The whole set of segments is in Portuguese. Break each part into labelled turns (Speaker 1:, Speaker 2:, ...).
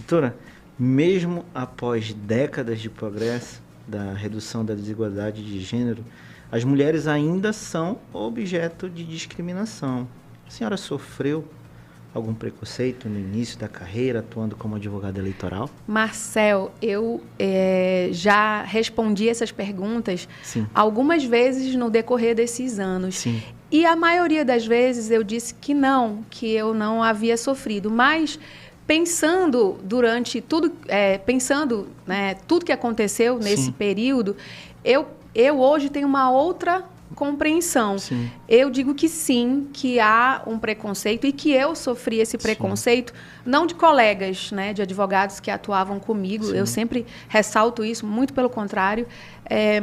Speaker 1: Doutora, mesmo após décadas de progresso da redução da desigualdade de gênero, as mulheres ainda são objeto de discriminação. A senhora sofreu algum preconceito no início da carreira, atuando como advogada eleitoral?
Speaker 2: Marcel, eu já respondi essas perguntas
Speaker 1: Sim.
Speaker 2: algumas vezes no decorrer desses anos.
Speaker 1: Sim.
Speaker 2: E a maioria das vezes eu disse que não, que eu não havia sofrido. Mas pensando durante tudo, tudo que aconteceu nesse
Speaker 1: Sim.
Speaker 2: período, eu hoje tenho uma outra compreensão.
Speaker 1: Sim.
Speaker 2: Eu digo que sim, que há um preconceito e que eu sofri esse preconceito, não de colegas, né, de advogados que atuavam comigo.
Speaker 1: Sim.
Speaker 2: Eu sempre ressalto isso, muito pelo contrário.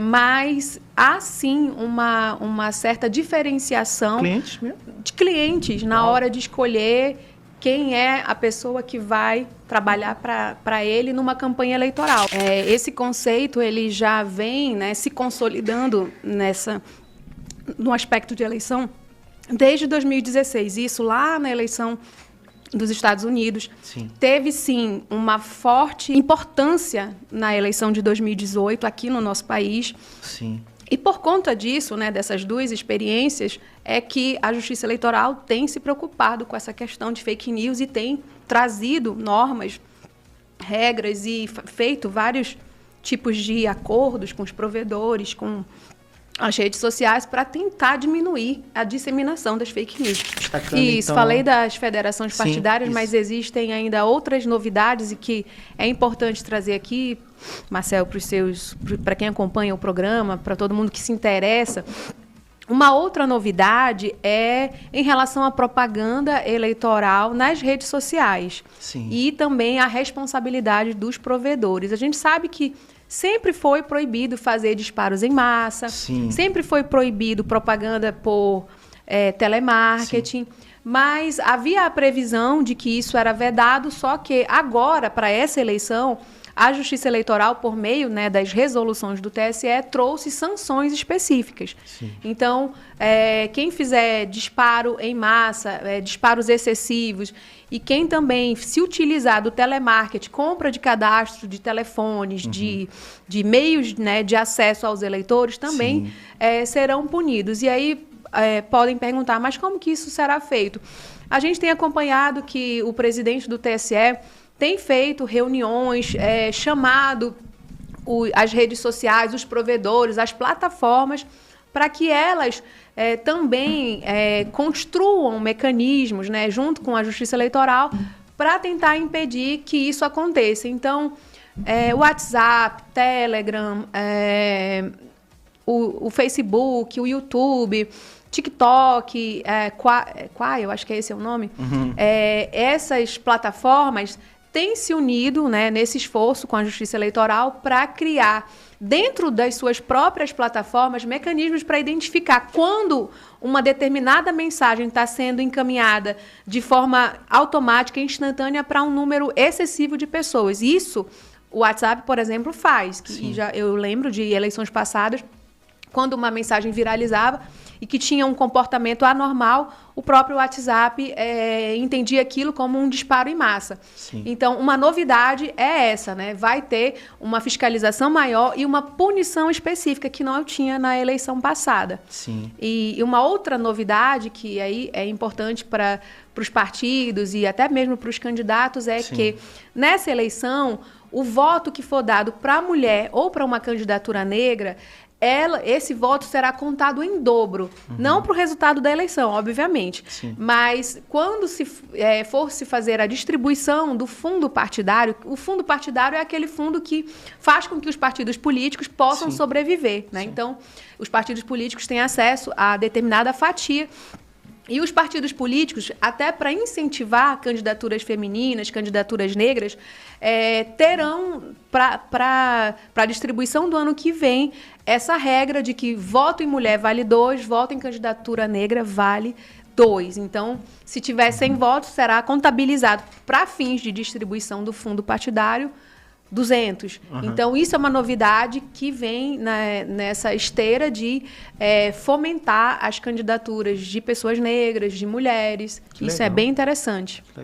Speaker 2: Mas há sim uma certa diferenciação de clientes na hora de escolher quem é a pessoa que vai trabalhar para ele numa campanha eleitoral. Esse conceito ele já vem, né, se consolidando no aspecto de eleição desde 2016. Isso lá na eleição dos Estados Unidos.
Speaker 1: Sim.
Speaker 2: Teve, sim, uma forte importância na eleição de 2018 aqui no nosso país.
Speaker 1: Sim.
Speaker 2: E por conta disso, né, dessas duas experiências, é que a Justiça Eleitoral tem se preocupado com essa questão de fake news e tem trazido normas, regras e feito vários tipos de acordos com os provedores, com as redes sociais, para tentar diminuir a disseminação das fake news. Isso, então... falei das federações partidárias, mas existem ainda outras novidades e que é importante trazer aqui, Marcel, para quem acompanha o programa, para todo mundo que se interessa. Uma outra novidade é em relação à propaganda eleitoral nas redes sociais.
Speaker 1: Sim.
Speaker 2: E também a responsabilidade dos provedores. A gente sabe que sempre foi proibido fazer disparos em massa,
Speaker 1: Sim.
Speaker 2: sempre foi proibido propaganda por telemarketing, sim, mas havia a previsão de que isso era vedado, só que agora, para essa eleição, a Justiça Eleitoral, por meio, né, das resoluções do TSE, trouxe sanções específicas.
Speaker 1: Sim.
Speaker 2: Então, quem fizer disparo em massa, disparos excessivos, e quem também se utilizar do telemarketing, compra de cadastro de telefones, de meios, né, de acesso aos eleitores, também serão punidos. E aí podem perguntar, mas como que isso será feito? A gente tem acompanhado que o presidente do TSE tem feito reuniões, chamado as redes sociais, os provedores, as plataformas, para que elas também construam mecanismos, né, junto com a Justiça Eleitoral, para tentar impedir que isso aconteça. Então, o WhatsApp, Telegram, o Facebook, o YouTube, TikTok, eu acho que esse é o nome, essas plataformas têm se unido, né, nesse esforço com a Justiça Eleitoral para criar, dentro das suas próprias plataformas, mecanismos para identificar quando uma determinada mensagem está sendo encaminhada de forma automática e instantânea para um número excessivo de pessoas. Isso o WhatsApp, por exemplo, faz. Eu lembro de eleições passadas, quando uma mensagem viralizava e que tinha um comportamento anormal, o próprio WhatsApp entendia aquilo como um disparo em massa.
Speaker 1: Sim.
Speaker 2: Então, uma novidade é essa, né? Vai ter uma fiscalização maior e uma punição específica que não tinha na eleição passada.
Speaker 1: Sim.
Speaker 2: E uma outra novidade que aí é importante para os partidos e até mesmo para os candidatos é que nessa eleição, o voto que for dado para a mulher ou para uma candidatura negra, esse voto será contado em dobro, não para o resultado da eleição, obviamente, mas quando for se fazer a distribuição do fundo partidário, o fundo partidário é aquele fundo que faz com que os partidos políticos possam sobreviver, né? Então, os partidos políticos têm acesso a determinada fatia. E os partidos políticos, até para incentivar candidaturas femininas, candidaturas negras, terão para a distribuição do ano que vem essa regra de que voto em mulher vale 2, voto em candidatura negra vale 2. Então, se tiver 100 votos, será contabilizado para fins de distribuição do fundo partidário 200. Então, isso é uma novidade que vem nessa esteira de fomentar as candidaturas de pessoas negras, de mulheres. Isso é bem interessante.